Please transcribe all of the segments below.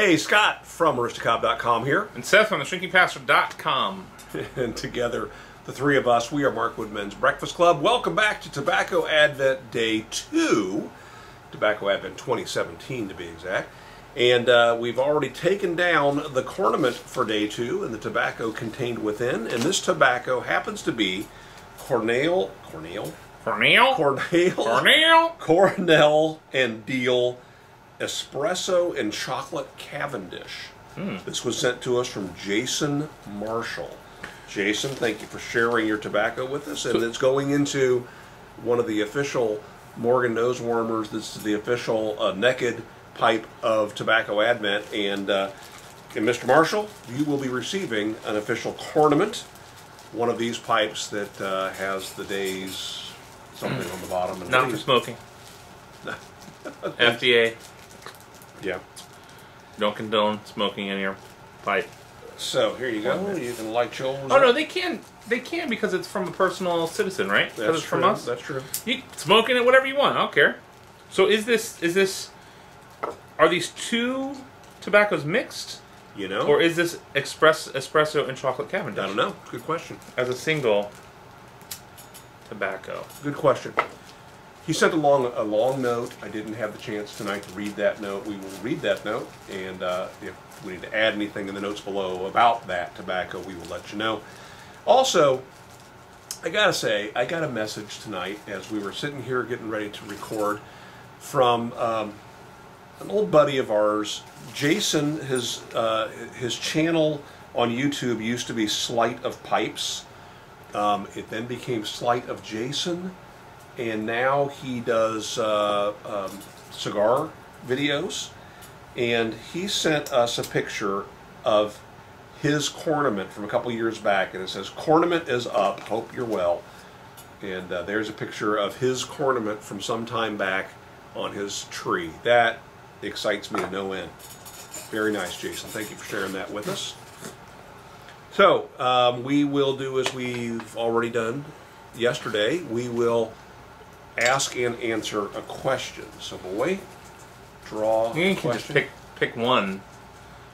Hey, Scott from Aristocob.com here. And Seth from theshrinkingpastor.com. And together, the three of us, we are Markwood Men's Breakfast Club. Welcome back to Tobacco Advent Day 2. Tobacco Advent 2017 to be exact. And we've already taken down the cornament for Day 2 and the tobacco contained within. And this tobacco happens to be Cornell and Diehl Espresso and Chocolate Cavendish. This was sent to us from Jason Marshall. Jason, thank you for sharing your tobacco with us. And it's going into one of the official Morgan nose warmers. This is the official naked pipe of Tobacco Advent. And Mr. Marshall, you will be receiving an official cornament. One of these pipes that has the day's something on the bottom. And not for smoking. FDA. Yeah. Don't condone smoking in your pipe. So here you go. You can light yours. Oh no, they can. They can because it's from a personal citizen, right? Because it's from us. That's true. You can smoke in it whatever you want. I don't care. So is this? Are these two tobaccos mixed? You know, or is this espresso and chocolate Cavendish? I don't know. Good question. As a single tobacco. Good question. He sent along a long note. I didn't have the chance tonight to read that note. We will read that note, and if we need to add anything in the notes below about that tobacco, we will let you know. Also, I gotta say, I got a message tonight as we were sitting here getting ready to record from an old buddy of ours. Jason, his channel on YouTube used to be Sleight of Pipes. It then became Sleight of Jason. And now he does cigar videos, and he sent us a picture of his cornament from a couple years back, and it says, "Cornament is up, hope you're well." And there's a picture of his cornament from some time back on his tree. That excites me to no end. Very nice, Jason. Thank you for sharing that with us. So we will do as we've already done yesterday. We will ask and answer a question. So, boy, draw You a can question. just pick one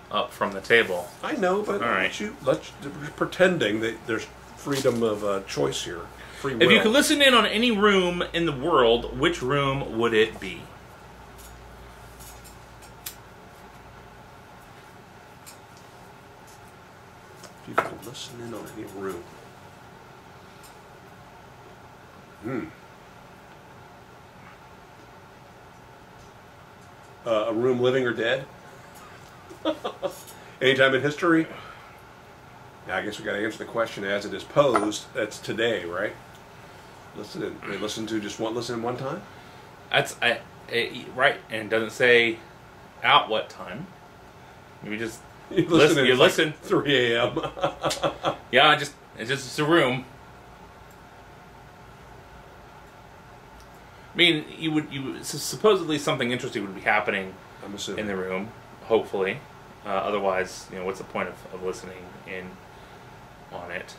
up from the table. I know, but all right. Let's pretending that there's freedom of choice here. Free will. If you could listen in on any room in the world, which room would it be? If you could listen in on any room. A room, living or dead? Anytime in history? Yeah, I guess we got to answer the question as it is posed. That's today, right? Listen in. They listen to just one. Listen in one time. That's right, and it doesn't say out what time. You just listen. You listen. Like 3 a.m. Yeah, it's just a room. I mean, supposedly something interesting would be happening I'm assuming in the room, hopefully. Otherwise, what's the point of listening in on it?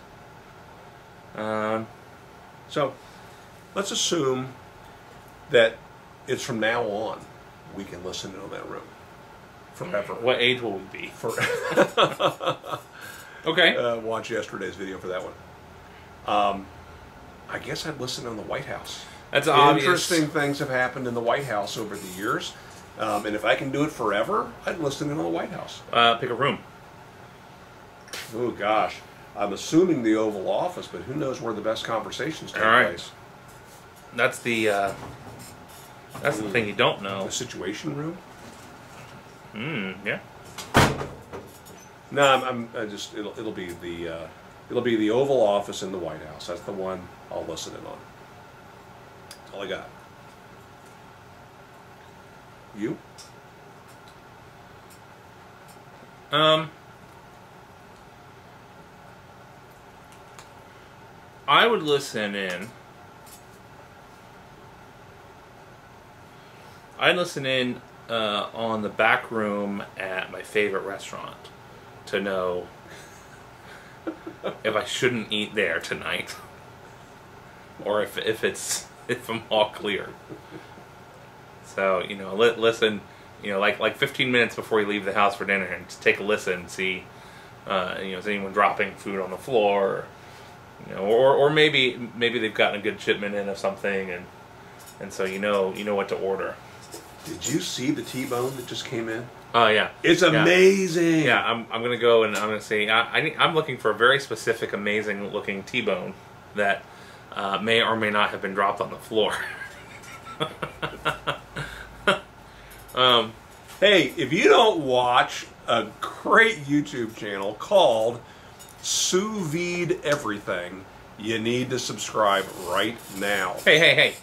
So, let's assume that it's from now on we can listen in on that room forever. What age will we be? Forever. Okay. Watch yesterday's video for that one. I guess I'd listen on the White House. That's obvious. Interesting things have happened in the White House over the years. And if I can do it forever, I'd listen in on the White House. Pick a room. Oh, gosh. I'm assuming the Oval Office, but who knows where the best conversations take place. That's the thing you don't know. The Situation Room? Yeah. No, it'll be the Oval Office in the White House. That's the one I'll listen in on. That's all I got. You? I would listen in. I'd listen in on the back room at my favorite restaurant to know if I shouldn't eat there tonight, or if I'm all clear. So listen You know, like 15 minutes before you leave the house for dinner, and just take a listen and see, you know, is anyone dropping food on the floor, or, you know, or maybe they've gotten a good shipment in of something, and so you know what to order. Did you see the T-bone that just came in? Oh yeah, it's amazing. Yeah, I'm gonna go and I'm gonna say I'm looking for a very specific, amazing looking T-bone that may or may not have been dropped on the floor. Hey, if you don't watch a great YouTube channel called Sous Vide Everything, you need to subscribe right now. Hey.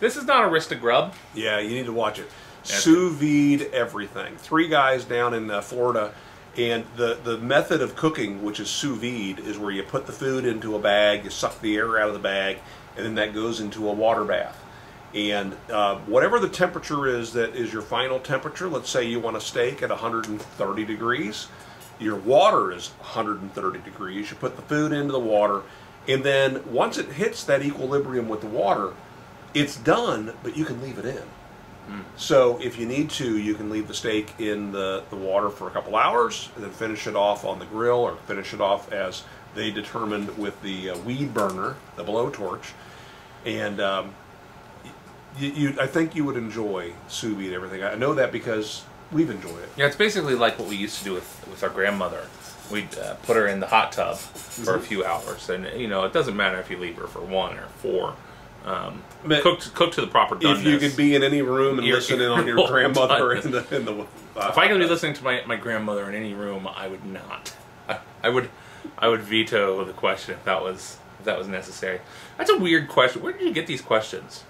This is not Arista Grub. Yeah, you need to watch it. Sous Vide Everything. 3 guys down in Florida, and the method of cooking, which is sous vide, is where you put the food into a bag, you suck the air out of the bag, and then that goes into a water bath. And whatever the temperature is that is your final temperature, let's say you want a steak at 130 degrees, your water is 130 degrees, you put the food into the water, and then once it hits that equilibrium with the water, it's done, but you can leave it in. So if you need to, you can leave the steak in the water for a couple hours, and then finish it off on the grill, or finish it off as they determined with the weed burner, the blowtorch. And I think you would enjoy sous vide everything. I know that because we've enjoyed it. Yeah, it's basically like what we used to do with our grandmother. We'd put her in the hot tub for a few hours, and you know, it doesn't matter if you leave her for 1 or 4. Cooked to the proper doneness. If you could be in any room and listen in on your grandmother in the if I could be listening to my grandmother in any room, I would not. I would veto the question if that was necessary. That's a weird question. Where did you get these questions?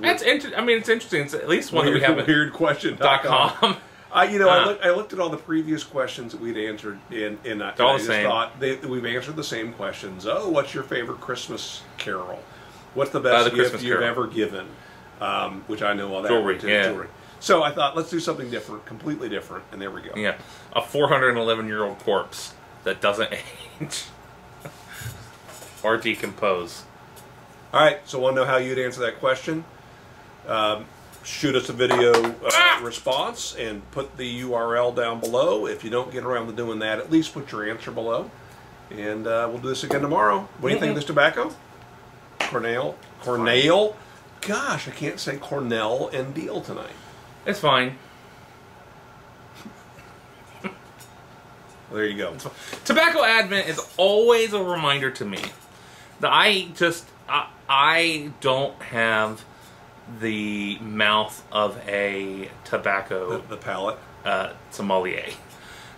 It's interesting. It's at least one that we have at weirdquestion.com. I looked at all the previous questions that we'd answered, and I just thought we've answered the same questions. Oh, what's your favorite Christmas carol? What's the best gift you've ever given? Which I know all that. Jewelry. So I thought, let's do something different, completely different, and there we go. Yeah, a 411-year-old corpse that doesn't age or decompose. All right, so want to know how you'd answer that question? Shoot us a video response and put the URL down below. If you don't get around to doing that, at least put your answer below. And we'll do this again tomorrow. What do you think of this tobacco? Cornell? Gosh, I can't say Cornell and Diehl tonight. It's fine. Well, there you go. Tobacco Advent is always a reminder to me that I don't have the mouth of a tobacco the palate sommelier.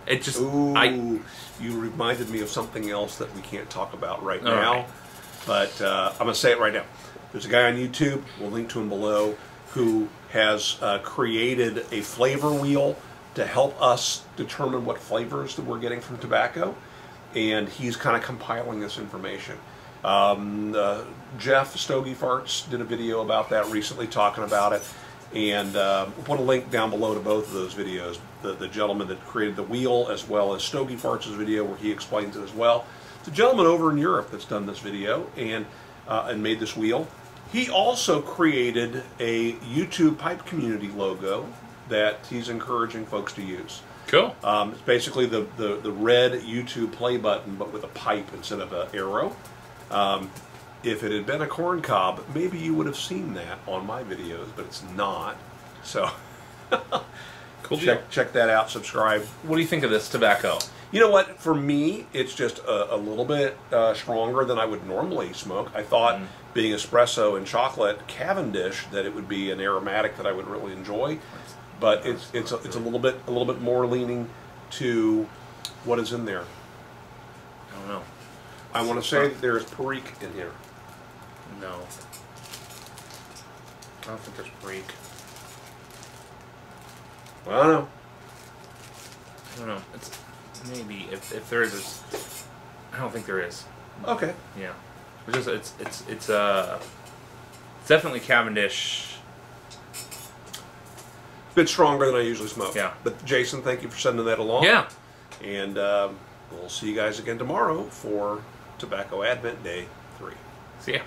It just you reminded me of something else that we can't talk about right now. Right. But I'm going to say it right now. There's a guy on YouTube, we'll link to him below, who has created a flavor wheel to help us determine what flavors that we're getting from tobacco. And he's kind of compiling this information. Jeff Stogie Farts did a video about that recently, talking about it. And we'll put a link down below to both of those videos. The gentleman that created the wheel, as well as Stogie Farts' video where he explains it as well. It's a gentleman over in Europe that's done this video and made this wheel. He also created a YouTube pipe community logo that he's encouraging folks to use. Cool. It's basically the red YouTube play button, but with a pipe instead of an arrow. If it had been a corn cob, maybe you would have seen that on my videos, but it's not. So cool. Check that out. Subscribe. What do you think of this tobacco? You know what? For me, it's just a little bit stronger than I would normally smoke. I thought, being espresso and chocolate Cavendish, that it would be an aromatic that I would really enjoy. But it's a little bit more leaning to what is in there. I don't know. I want to say that there's Perique in here. No. I don't think there's Perique. Well, I don't know. I don't know. It's maybe if there is, I don't think there is. Okay. Yeah. It's definitely Cavendish. A bit stronger than I usually smoke. Yeah. But Jason, thank you for sending that along. Yeah. And we'll see you guys again tomorrow for Tobacco Advent Day 3. See ya.